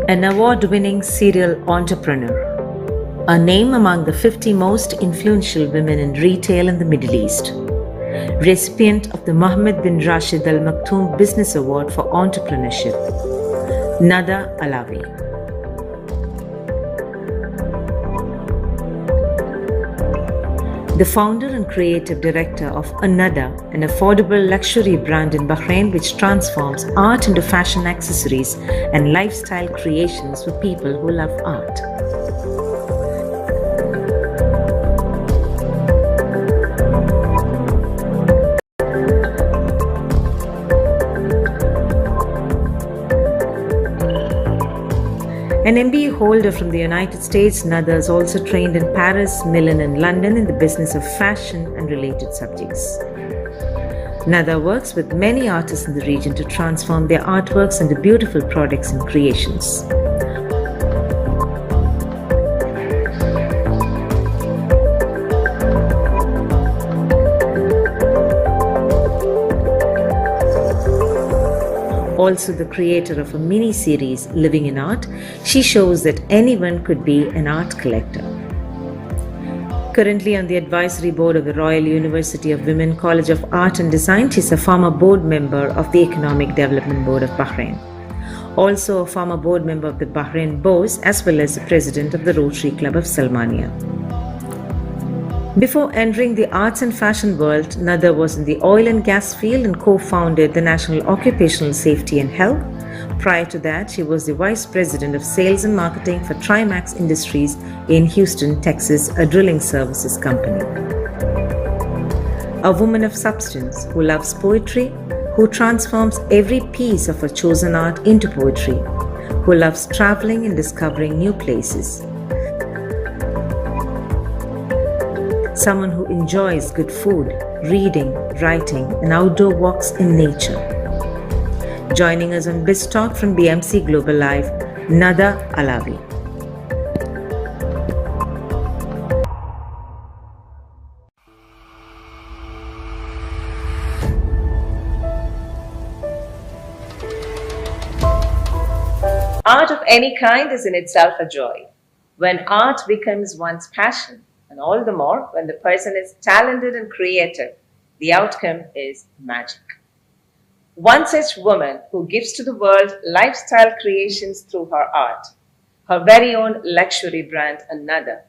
An award-winning serial entrepreneur, a name among the 50 most influential women in retail in the Middle East, recipient of the Mohammed bin Rashid Al Maktoum Business Award for Entrepreneurship, Nada Alawi. The founder and creative director of Nada, an affordable luxury brand in Bahrain which transforms art into fashion accessories and lifestyle creations for people who love art. An MBA holder from the United States, Nada is also trained in Paris, Milan and London in the business of fashion and related subjects. Nada works with many artists in the region to transform their artworks into beautiful products and creations. Also the creator of a mini-series, Living in Art, she shows that anyone could be an art collector. Currently on the advisory board of the Royal University of Women College of Art and Design, she is a former board member of the Economic Development Board of Bahrain. Also a former board member of the Bahrain Bourse, as well as the president of the Rotary Club of Salmania. Before entering the arts and fashion world, Nada was in the oil and gas field and co-founded the National Occupational Safety and Health. Prior to that, she was the vice president of sales and marketing for Trimax Industries in Houston, Texas, a drilling services company. A woman of substance who loves poetry, who transforms every piece of her chosen art into poetry, who loves traveling and discovering new places. Someone who enjoys good food, reading, writing, and outdoor walks in nature. Joining us on Bitz Talk from BMC Global Live, Nada Alawi. Art of any kind is in itself a joy. When art becomes one's passion, and all the more when the person is talented and creative, the outcome is magic. One such woman who gives to the world lifestyle creations through her art, her very own luxury brand, Nada.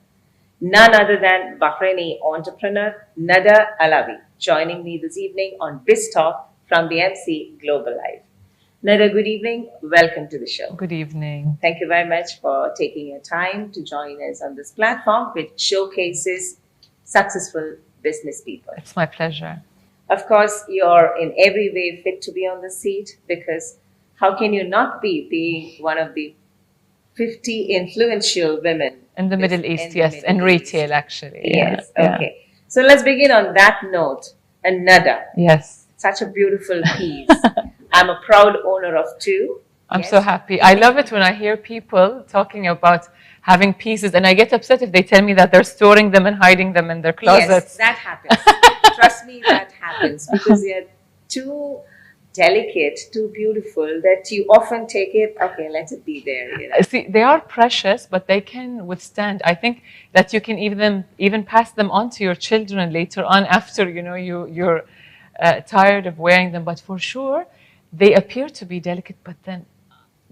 None other than Bahraini entrepreneur Nada Alawi, joining me this evening on Bitz Talk from the MC Global Live. Nada, good evening. Welcome to the show. Good evening. Thank you very much for taking your time to join us on this platform, which showcases successful business people. It's my pleasure. Of course, you're in every way fit to be on the seat, because how can you not be being one of the 50 influential women in the Middle East? Yes, in retail actually. Yes, okay. Yeah. So let's begin on that note. Nada. Yes. Such a beautiful piece. I'm a proud owner of two. I'm so happy. I love it when I hear people talking about having pieces, and I get upset if they tell me that they're storing them and hiding them in their closets. Yes, that happens. Trust me, that happens, because they're too delicate, too beautiful, that you often take it, okay, let it be there. You know? See, they are precious, but they can withstand. I think that you can even pass them on to your children later on after, you know, you're tired of wearing them. But for sure, they appear to be delicate, but then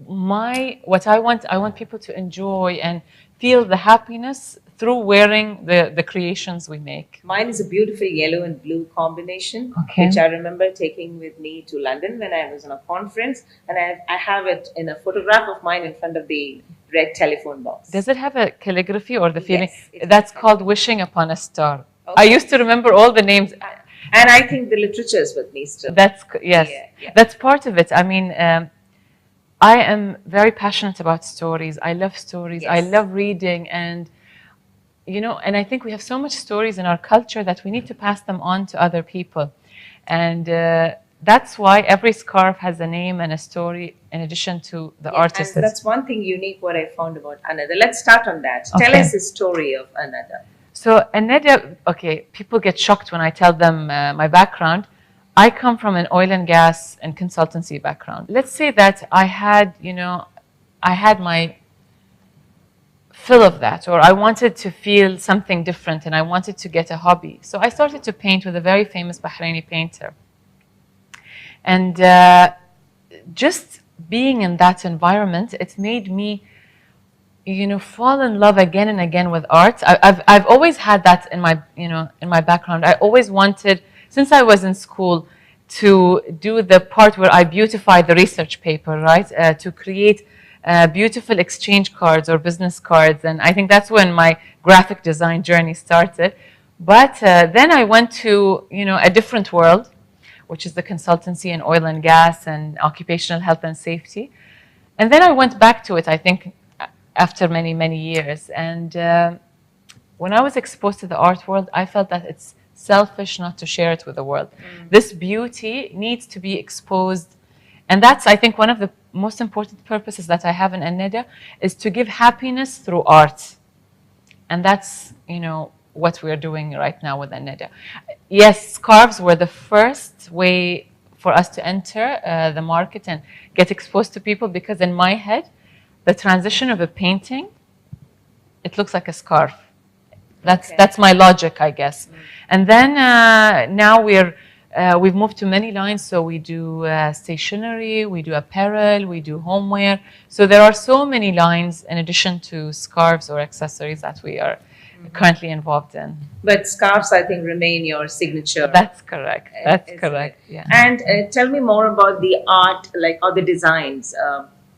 I want people to enjoy and feel the happiness through wearing the creations we make. Mine is a beautiful yellow and blue combination, okay, which I remember taking with me to London when I was on a conference, and I have it in a photograph of mine in front of the red telephone box. Does it have a calligraphy or the feeling? Yes, that's called Wishing Upon a Star. Okay. I used to remember all the names. And I think the literature is with me still. Yes, that's part of it. I mean, I am very passionate about stories. I love stories. Yes. I love reading, and you know, and I think we have so much stories in our culture that we need to pass them on to other people, and that's why every scarf has a name and a story in addition to the artist. And that's one thing unique what I found about Nada. Let's start on that. Okay. Tell us the story of Nada. So Nada, okay, people get shocked when I tell them my background. I come from an oil and gas and consultancy background. Let's say that I had, you know, I had my fill of that, or I wanted to feel something different and I wanted to get a hobby. So I started to paint with a very famous Bahraini painter. And just being in that environment, it made me, fall in love again and again with art. I've always had that in my, in my background. I always wanted, since I was in school, to do the part where I beautify the research paper, right? To create beautiful exchange cards or business cards. And I think that's when my graphic design journey started. But then I went to, a different world, which is the consultancy in oil and gas and occupational health and safety. And then I went back to it, I think, after many, many years. And when I was exposed to the art world, I felt that it's selfish not to share it with the world. This beauty needs to be exposed. And that's, I think, one of the most important purposes that I have in Anneda, is to give happiness through art. And that's, what we're doing right now with Anneda. Yes, scarves were the first way for us to enter the market and get exposed to people, because in my head, the transition of a painting, it looks like a scarf. That's my logic, I guess. And then now we've moved to many lines. So we do stationery, we do apparel, we do homeware. So there are so many lines in addition to scarves or accessories that we are currently involved in. But scarves, I think, remain your signature. That's correct. That's correct. Yeah. And tell me more about the art, or the designs.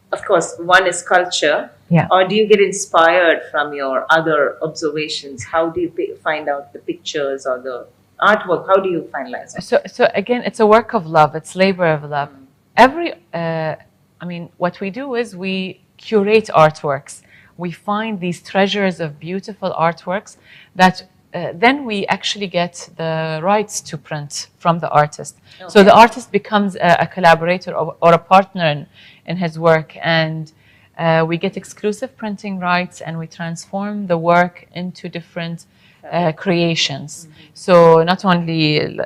Of course, one is culture. Yeah. Or do you get inspired from your other observations? How do you find out the pictures or the artwork? How do you finalize it? So again, it's a work of love. It's labor of love. What we do is we curate artworks. We find these treasures of beautiful artworks that then we actually get the rights to print from the artist. Okay. So the artist becomes a collaborator or a partner in his work, and we get exclusive printing rights, and we transform the work into different creations. So not only,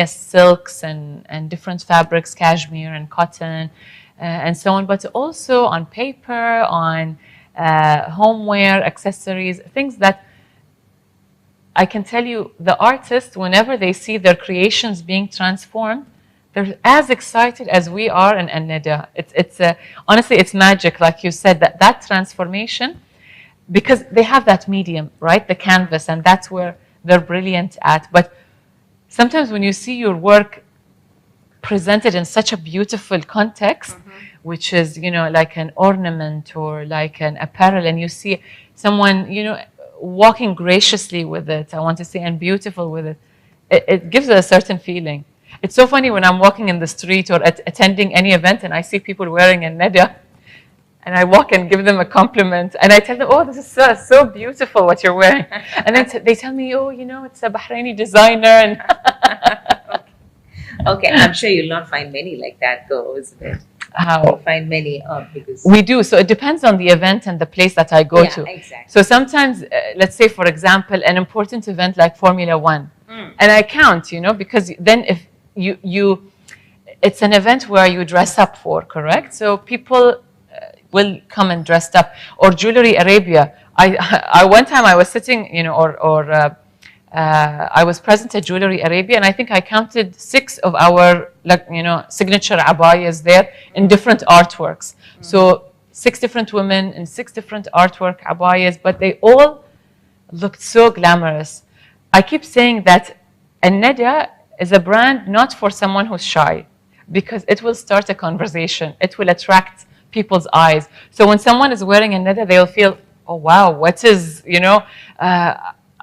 yes, silks and different fabrics, cashmere and cotton and so on, but also on paper, on homeware, accessories, things that I can tell you, the artists, whenever they see their creations being transformed, they're as excited as we are in Anneda. It's honestly, it's magic, like you said, that transformation, because they have that medium, right, the canvas, and that's where they're brilliant at. But sometimes when you see your work presented in such a beautiful context, which is, like an ornament or like an apparel, and you see someone, walking graciously with it, I want to say, and beautiful with it, it gives a certain feeling. It's so funny when I'm walking in the street or attending any event and I see people wearing a neda, and I walk and give them a compliment, and I tell them, oh, this is so beautiful what you're wearing. And then they tell me, oh, it's a Bahraini designer. And Okay, I'm sure you'll not find many like that, though, isn't it? How? You'll find many because we do. So it depends on the event and the place that I go to. Exactly. So sometimes, let's say, for example, an important event like Formula One, and I count, because then if it's an event where you dress up for, correct? So people will come and dressed up. Or Jewelry Arabia. I one time I was sitting, I was present at Jewelry Arabia, and I think I counted 6 of our, signature abayas there in different artworks. So 6 different women in 6 different artwork abayas, but they all looked so glamorous. I keep saying that Anneda is a brand not for someone who's shy, because it will start a conversation. It will attract people's eyes. So when someone is wearing Anneda, they'll feel, oh wow,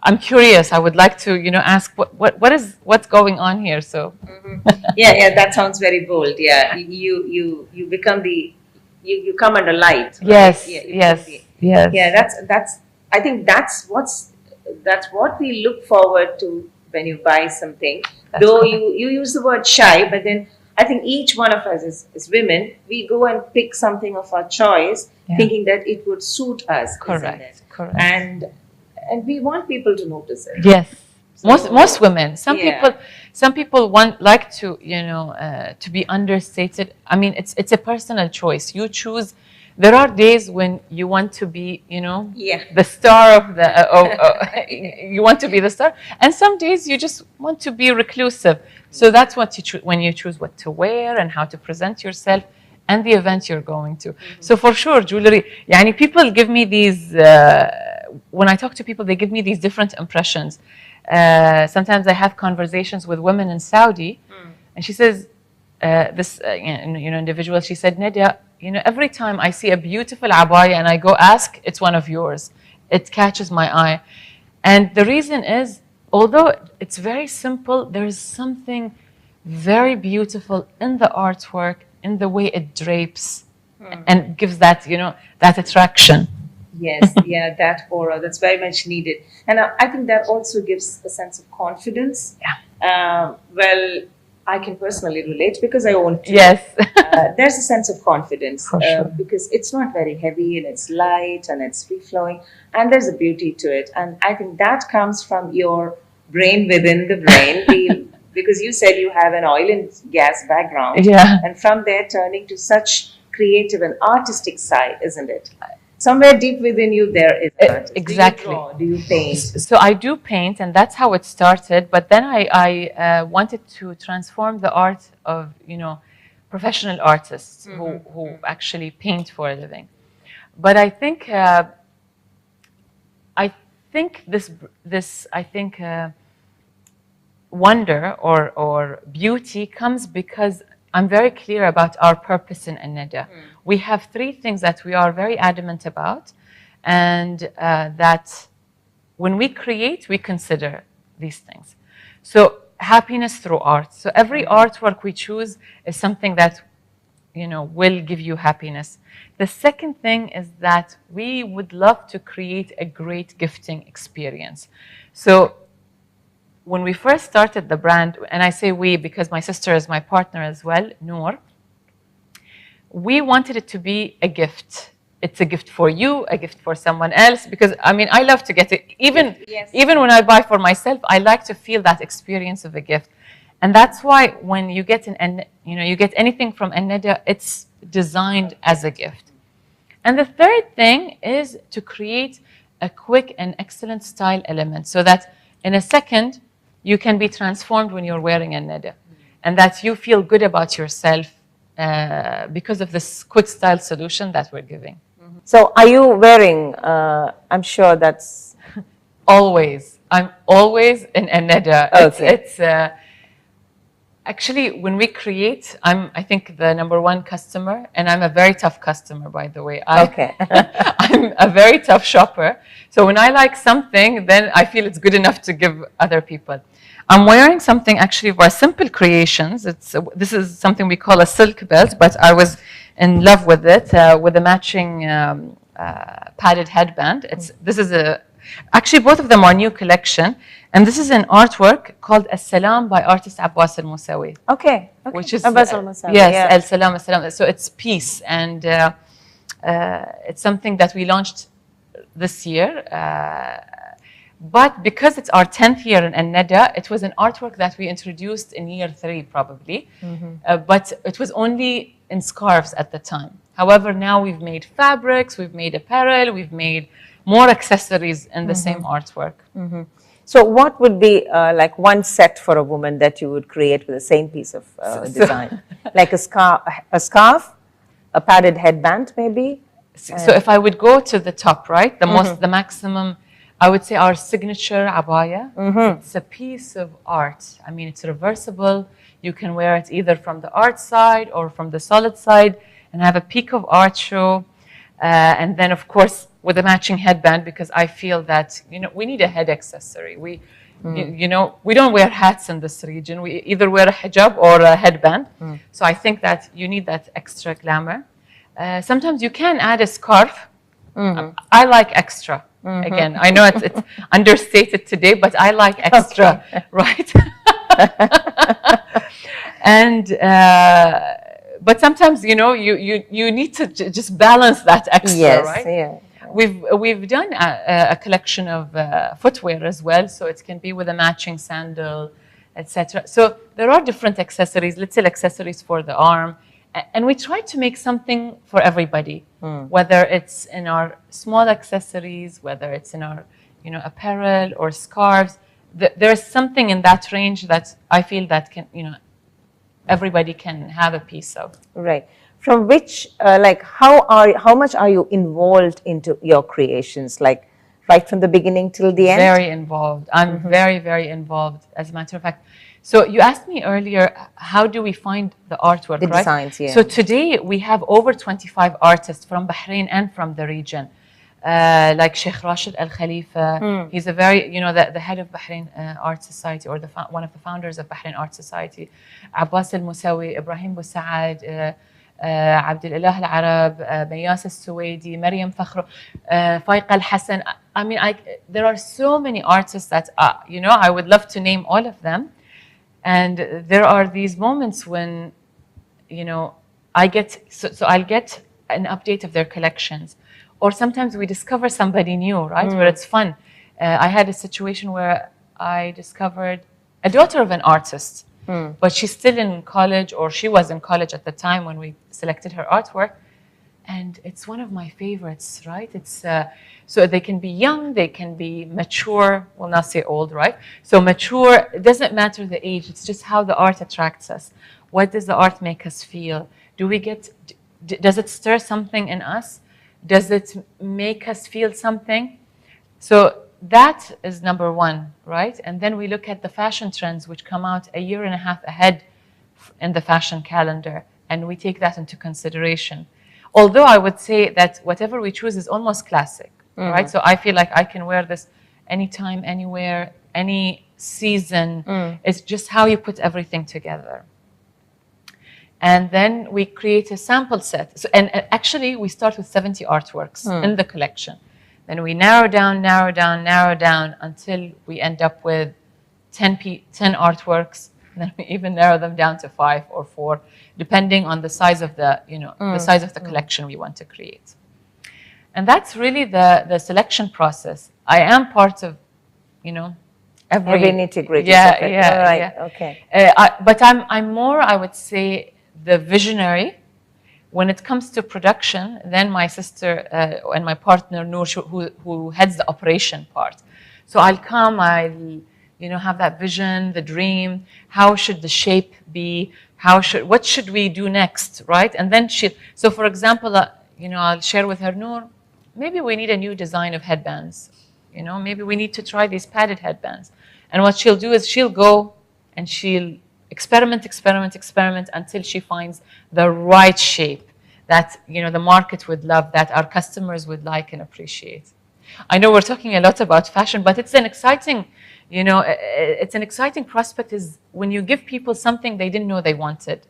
I'm curious. I would like to, ask what's going on here. So, yeah, that sounds very bold. Yeah, you become you come under light. Right? Yes, yes. Yeah, that's. I think that's what we look forward to when you buy something. Though you use the word shy, but then I think each one of us as women, we go and pick something of our choice, thinking that it would suit us. Correct. And we want people to notice it. Yes, so, most women. Some people like to to be understated. It's a personal choice. You choose There are days when you want to be, you know, Yeah. the star of the, you want to be the star. And some days you just want to be reclusive. So that's what you choose when you choose what to wear and how to present yourself and the event you're going to. So for sure, jewelry, يعني people give me these, when I talk to people, they give me these different impressions. Sometimes I have conversations with women in Saudi, and she says, individual, she said, Nadia, you know, every time I see a beautiful abaya and I go ask, it's one of yours. It catches my eye. And the reason is, although it's very simple, there is something very beautiful in the artwork, in the way it drapes and gives that, you know, that attraction. Yes, yeah, that aura, that's very much needed. And I think that also gives a sense of confidence. Yeah. Well, I can personally relate because I own two. Yes. There's a sense of confidence For sure. because it's not very heavy and it's light and it's free flowing and there's a beauty to it. And I think that comes from your brain within the brain. Because you said you have an oil and gas background. Yeah. And from there turning to such creative and artistic side, isn't it? Somewhere deep within you there is art. Exactly. Do you draw? Do you paint? So I do paint, and that's how it started. But then I wanted to transform the art of, you know, professional artists who actually paint for a living. But I think this wonder or beauty comes because I'm very clear about our purpose in Nadia. We have three things that we are very adamant about, and that when we create, we consider these things. So happiness through art. So every artwork we choose is something that, you know, will give you happiness. The second thing is that we would love to create a great gifting experience. So when we first started the brand, and I say we because my sister is my partner as well, Noor, we wanted it to be a gift. It's a gift for you, a gift for someone else, because I mean, I love to get it. Even when I buy for myself, I like to feel that experience of a gift. And that's why when you get you get anything from Nadia, it's designed as a gift. And the third thing is to create a quick and excellent style element so that in a second, you can be transformed when you're wearing a Nadia, and that you feel good about yourself because of this quick style solution that we're giving. So are you wearing, I'm sure that's... Always. I'm always in a Nadia. Okay. It's actually, when we create, I think the number one customer, and I'm a very tough customer, by the way. Okay. I'm a very tough shopper. So when I like something, then I feel it's good enough to give other people. I'm wearing something actually for Simple Creations. This is something we call a silk belt, but I was in love with it with a matching padded headband. Actually, both of them are new collection. And this is an artwork called As-Salam by artist Abbas Al-Musawi. Okay. Which is Abbas Al-Musawi. yes, Yeah. Al-Salam, As-Salam. So it's peace, and it's something that we launched this year. But because it's our 10th year in Nadia, it was an artwork that we introduced in year 3 probably. But it was only in scarves at the time. However, now we've made fabrics, we've made apparel, we've made more accessories in the same artwork. So what would be like one set for a woman that you would create with the same piece of design? Like a scarf, a padded headband maybe? So if I would go to the top, right, the maximum, I would say our signature abaya. It's a piece of art. I mean, it's reversible. You can wear it either from the art side or from the solid side and have a peak of art show. And then, of course, with a matching headband, because I feel that, you know, we need a head accessory. We don't wear hats in this region. We either wear a hijab or a headband. So I think that you need that extra glamour. Sometimes you can add a scarf. I like extra. Again, I know it's understated today, but I like extra, right? And but sometimes, you know, you need to just balance that extra, right? Yeah. We've done a collection of footwear as well, so it can be with a matching sandal, etc. So there are different accessories, little accessories for the arm, And we try to make something for everybody, whether it's in our small accessories, whether it's in our, apparel or scarves. There's something in that range that I feel that can, everybody can have a piece of. Right. From which, how much are you involved into your creations? Like, right from the beginning till the end? Very involved. I'm very, very involved, as a matter of fact. So you asked me earlier, how do we find the artwork, The right? designs, yeah. So today we have over 25 artists from Bahrain and from the region. Like Sheikh Rashid Al Khalifa, he's a very, the head of Bahrain Art Society, or one of the founders of Bahrain Art Society. Abbas Al Musawi, Ibrahim Bousaad, عبد الإله العرب, مياس السويدي, Maryam Fakhro, Faiq Al Hassan. I mean, there are so many artists that, I would love to name all of them. And there are these moments when, I get, so I'll get an update of their collections. Or sometimes we discover somebody new, right? Where it's fun. I had a situation where I discovered a daughter of an artist, but she's still in college, or she was in college at the time when we selected her artwork. And it's one of my favorites, right? It's so they can be young, they can be mature. We'll not say old, right? So mature, it doesn't matter the age. It's just how the art attracts us. What does the art make us feel? Does it stir something in us? Does it make us feel something? So that is number one, right? And then we look at the fashion trends, which come out a year and a half ahead in the fashion calendar, and we take that into consideration. Although I would say that whatever we choose is almost classic, right? So I feel like I can wear this anytime, anywhere, any season. It's just how you put everything together. And then we create a sample set. So, and actually, we start with 70 artworks in the collection. Then we narrow down until we end up with 10 artworks. Then we even narrow them down to 5 or 4, depending on the size of the, the size of the collection we want to create. And that's really the selection process. I am part of, every nitty-gritty. Yeah, right. Okay. But I'm more, I would say, the visionary. When it comes to production, then my sister and my partner Noor, who heads the operation part. So I'll come, I'll have that vision, the dream. How should the shape be? What should we do next, right? And then so for example, I'll share with her, Noor, maybe we need a new design of headbands. Maybe we need to try these padded headbands. And what she'll do is she'll go and she'll experiment until she finds the right shape that the market would love, that our customers would like and appreciate. I know we're talking a lot about fashion, but it's an exciting, it's an exciting prospect is when you give people something they didn't know they wanted.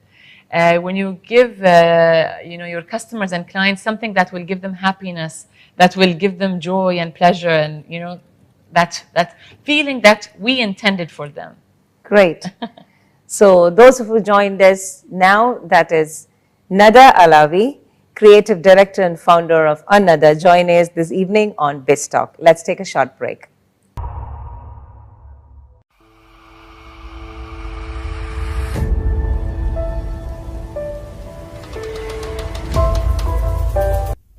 When you give, your customers and clients something that will give them happiness, that will give them joy and pleasure, and that feeling that we intended for them. Great. So those who joined us now, that is Nada Alawi, creative director and founder of Another, join us this evening on Bitz Talk. Let's take a short break.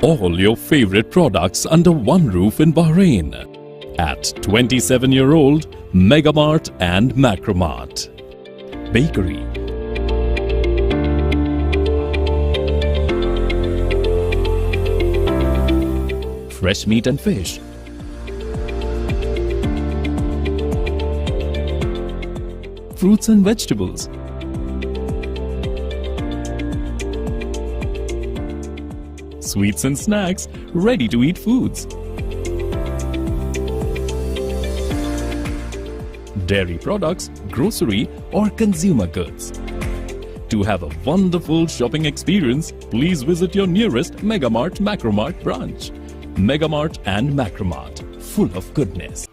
All your favorite products under one roof in Bahrain at 27-year-old Megamart and Macromart. Bakery, fresh meat and fish, fruits and vegetables, sweets and snacks, ready-to-eat foods, dairy products, grocery or consumer goods. To have a wonderful shopping experience, please visit your nearest Megamart Macromart branch. Megamart and Macromart, full of goodness.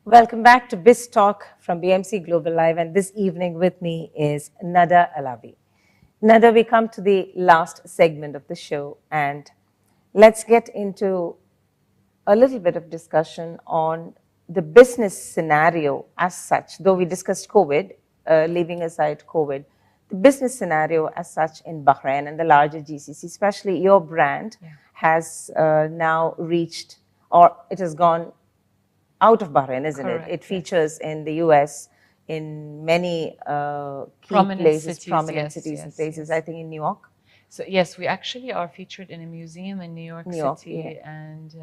Welcome back to Bitz Talk from BMC Global Live, and this evening with me is Nada Alawi. Nada, we come to the last segment of the show, and let's get into a little bit of discussion on the business scenario as such, though we discussed COVID, leaving aside COVID, the business scenario as such in Bahrain and the larger GCC, especially your brand, has now reached, or it has gone out of Bahrain, isn't Correct, it? It features in the US, in many key Prominent places, cities, prominent yes, cities and yes, places, yes. I think in New York. So yes, we actually are featured in a museum in New York City and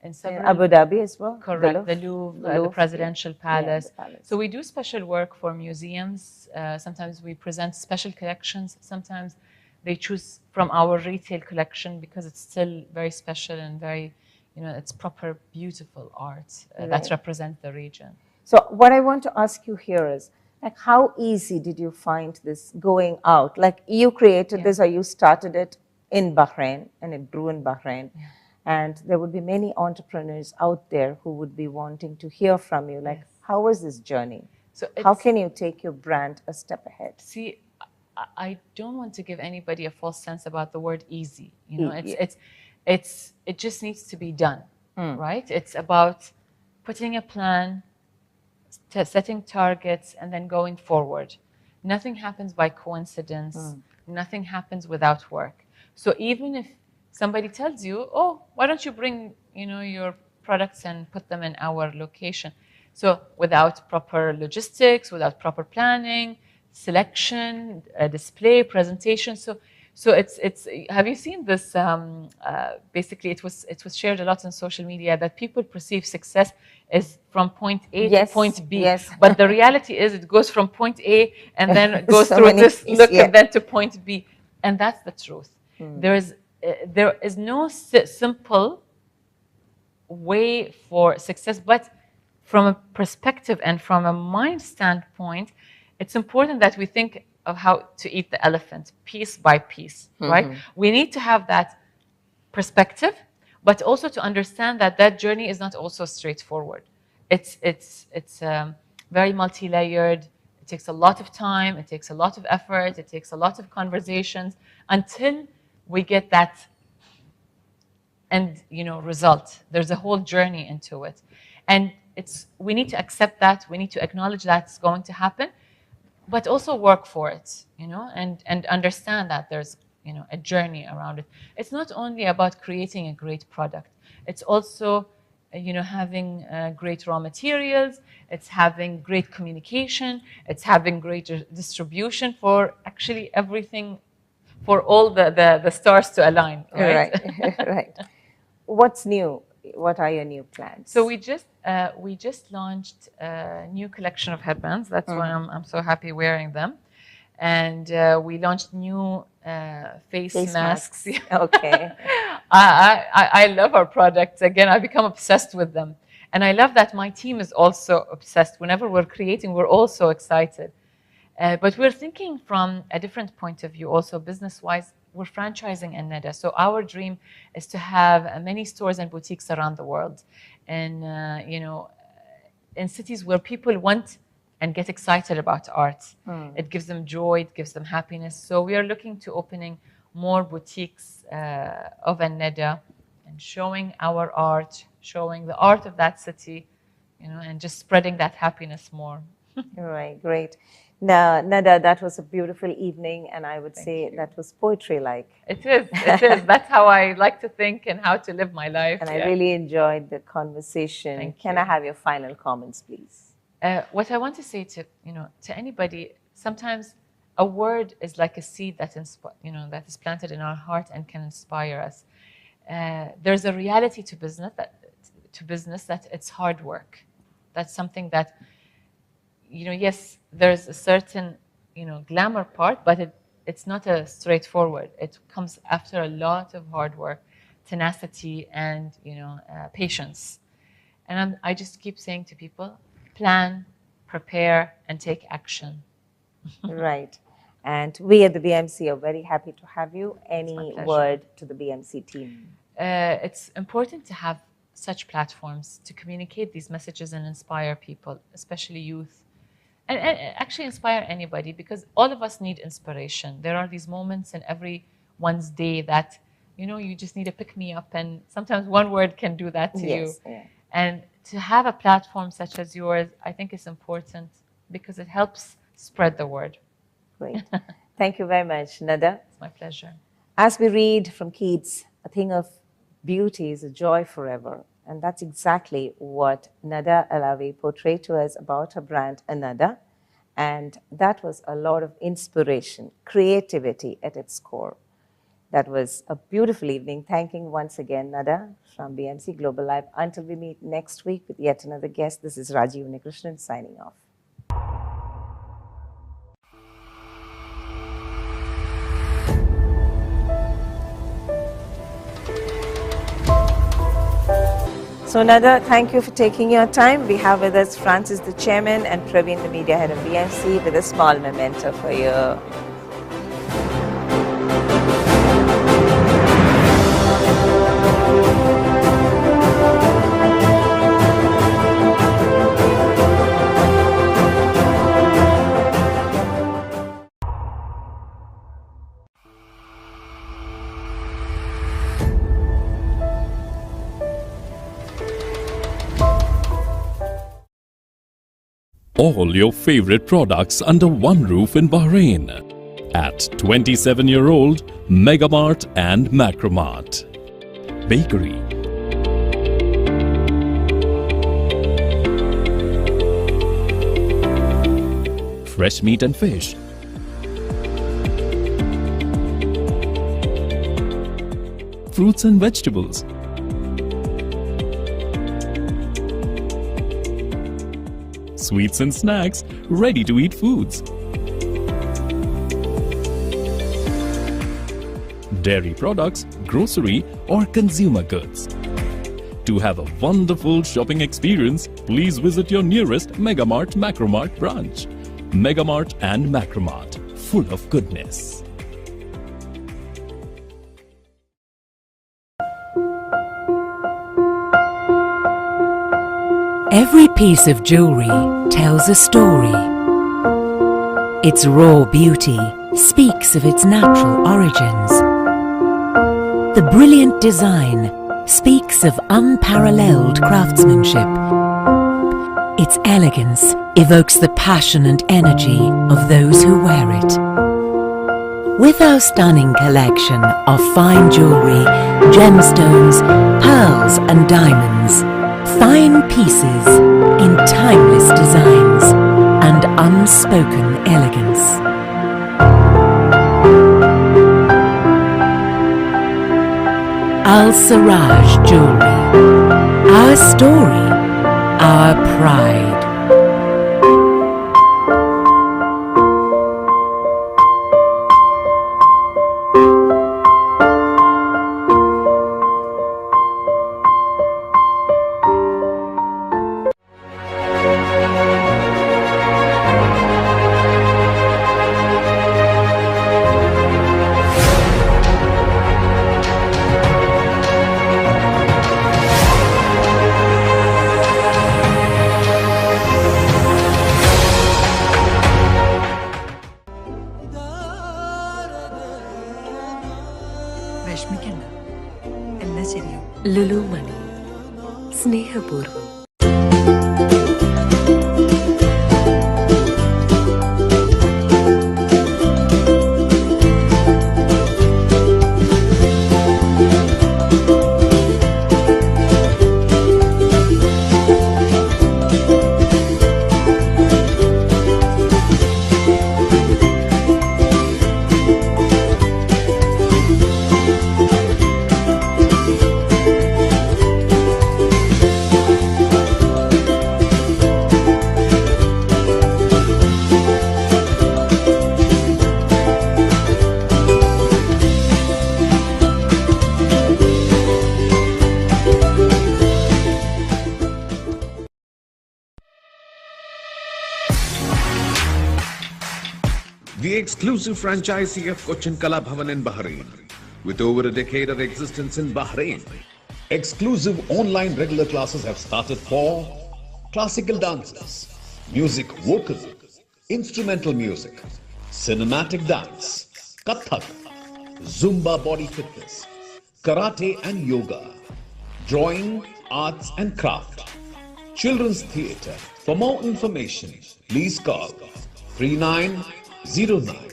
in In several Abu Dhabi as well. correct the Louvre, the Presidential Palace. the palace. So we do special work for museums. Sometimes we present special collections. Sometimes they choose from our retail collection because it's still very special and very, it's proper, beautiful art that represents the region. So what I want to ask you here is, like, how easy did you find this going out? Like, you created this or you started it in Bahrain and it grew in Bahrain. And there would be many entrepreneurs out there who would be wanting to hear from you. Like, how was this journey? So how can you take your brand a step ahead? See, I don't want to give anybody a false sense about the word easy. It just needs to be done, right? It's about putting a plan, setting targets, and then going forward. Nothing happens by coincidence. Nothing happens without work. So even if somebody tells you, oh, why don't you bring, your products and put them in our location? So without proper logistics, without proper planning, selection, display, presentation. So it's. Have you seen this? Basically, it was shared a lot on social media that people perceive success is from point A to point B. But the reality is, it goes from point A and then goes through this look and then to point B, and that's the truth. There is no simple way for success, but from a perspective and from a mind standpoint, it's important that we think of how to eat the elephant piece by piece, right? We need to have that perspective, but also to understand that that journey is not also straightforward. It's very multi-layered. It takes a lot of time. It takes a lot of effort. It takes a lot of conversations until we get that end, result. There's a whole journey into it, and we need to accept that. We need to acknowledge that's going to happen, but also work for it, and understand that there's a journey around it. It's not only about creating a great product. It's also having great raw materials. It's having great communication. It's having great distribution for actually everything, for all the stars to align, right? Right. What's new? What are your new plans? So we just launched a new collection of headbands. That's why I'm so happy wearing them. And we launched new face masks. Okay. I love our products. Again, I become obsessed with them. And I love that my team is also obsessed. Whenever we're creating, we're all so excited. But we're thinking from a different point of view also, business-wise. We're franchising Neda. So our dream is to have many stores and boutiques around the world. And, in cities where people want and get excited about art. It gives them joy, it gives them happiness. So we are looking to opening more boutiques of Neda and showing our art, showing the art of that city, and just spreading that happiness more. Right, great. Now, Nada, that was a beautiful evening, and I would say that was poetry-like. It is. That's how I like to think and how to live my life. And I really enjoyed the conversation. Can I have your final comments, please? What I want to say to anybody, sometimes a word is like a seed that that is planted in our heart and can inspire us. There's a reality to business that it's hard work. That's something that yes, there's a certain glamour part, but it's not a straightforward. It comes after a lot of hard work, tenacity, and patience. And I just keep saying to people, plan, prepare, and take action. Right. And we at the BMC are very happy to have you. Any word to the BMC team? It's important to have such platforms to communicate these messages and inspire people, especially youth. And actually inspire anybody, because all of us need inspiration. There are these moments in everyone's day that, you just need to pick me up, and sometimes one word can do that to you. Yeah. And to have a platform such as yours, I think is important because it helps spread the word. Great. Thank you very much, Nada. It's my pleasure. As we read from Keats, a thing of beauty is a joy forever. And that's exactly what Nada Alawi portrayed to us about her brand, Anada. And that was a lot of inspiration, creativity at its core. That was a beautiful evening. Thanking once again Nada from BMC Global Live. Until we meet next week with yet another guest, this is Rajiv Unikrishnan signing off. So Nada, thank you for taking your time. We have with us Francis, the chairman, and Praveen, the media head of BMC, with a small memento for you. All your favorite products under one roof in Bahrain at 27-year-old Megamart and Macromart. Bakery, fresh meat and fish, fruits and vegetables, sweets and snacks, ready-to-eat foods, dairy products, grocery or consumer goods. To have a wonderful shopping experience, please visit your nearest Megamart Macromart branch. Megamart and Macromart, full of goodness. Every piece of jewelry tells a story. Its raw beauty speaks of its natural origins. The brilliant design speaks of unparalleled craftsmanship. Its elegance evokes the passion and energy of those who wear it. With our stunning collection of fine jewelry, gemstones, pearls and diamonds, fine pieces in timeless designs and unspoken elegance. Al Siraj Jewelry. Our story, our pride. വിഷമിക്കണ്ട, എല്ലാം ശരിയാവും. ലുലു മണി, സ്നേഹപൂർവ്വം. The exclusive franchisee of Cochin Kala Bhavan in Bahrain. With over a decade of existence in Bahrain, exclusive online regular classes have started for classical dances, music vocal, instrumental music, cinematic dance, Kathak, Zumba body fitness, karate and yoga, drawing, arts and craft, Children's Theatre. For more information, please call 3909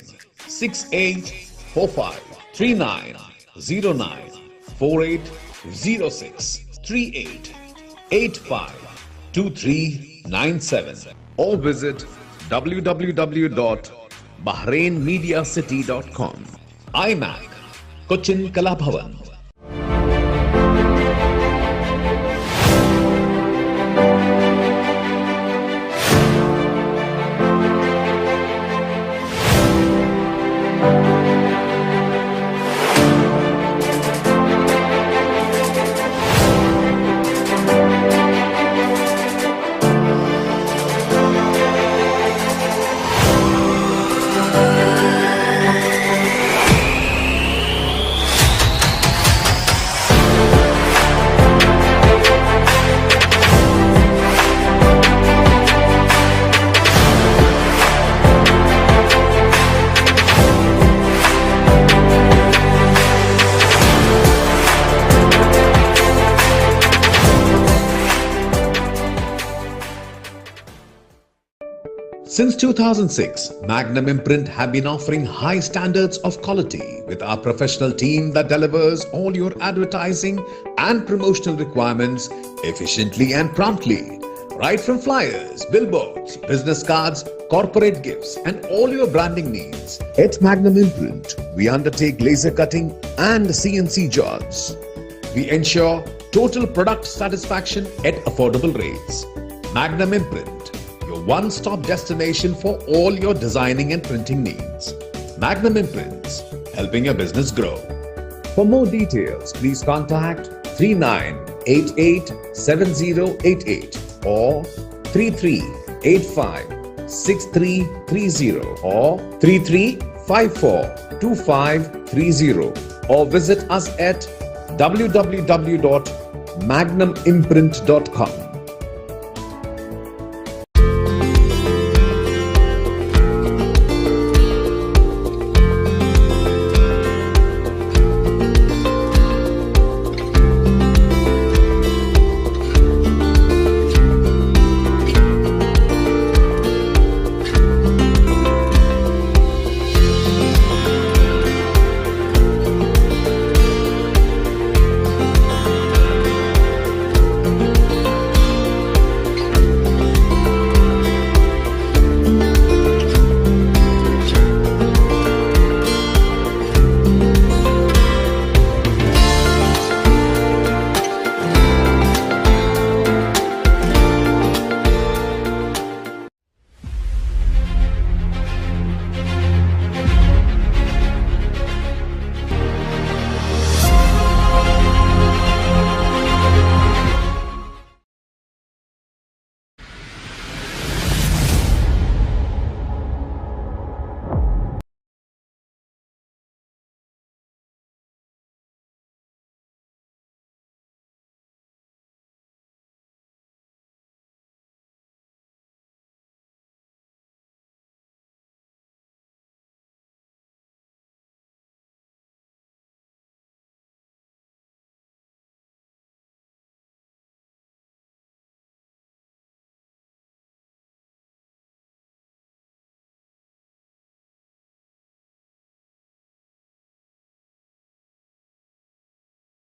6845 3909 4806 3885 2397 or visit www.bahrainmediacity.com. iMac, Cochin Kalabhavan. Since 2006, Magnum Imprint have been offering high standards of quality with our professional team that delivers all your advertising and promotional requirements efficiently and promptly. Right from flyers, billboards, business cards, corporate gifts and all your branding needs. At Magnum Imprint, we undertake laser cutting and CNC jobs. We ensure total product satisfaction at affordable rates. Magnum Imprint, your one-stop destination for all your designing and printing needs. Magnum Imprints, helping your business grow. For more details, please contact 39887088 or 33856330 or 33542530 or visit us at www.magnumimprint.com.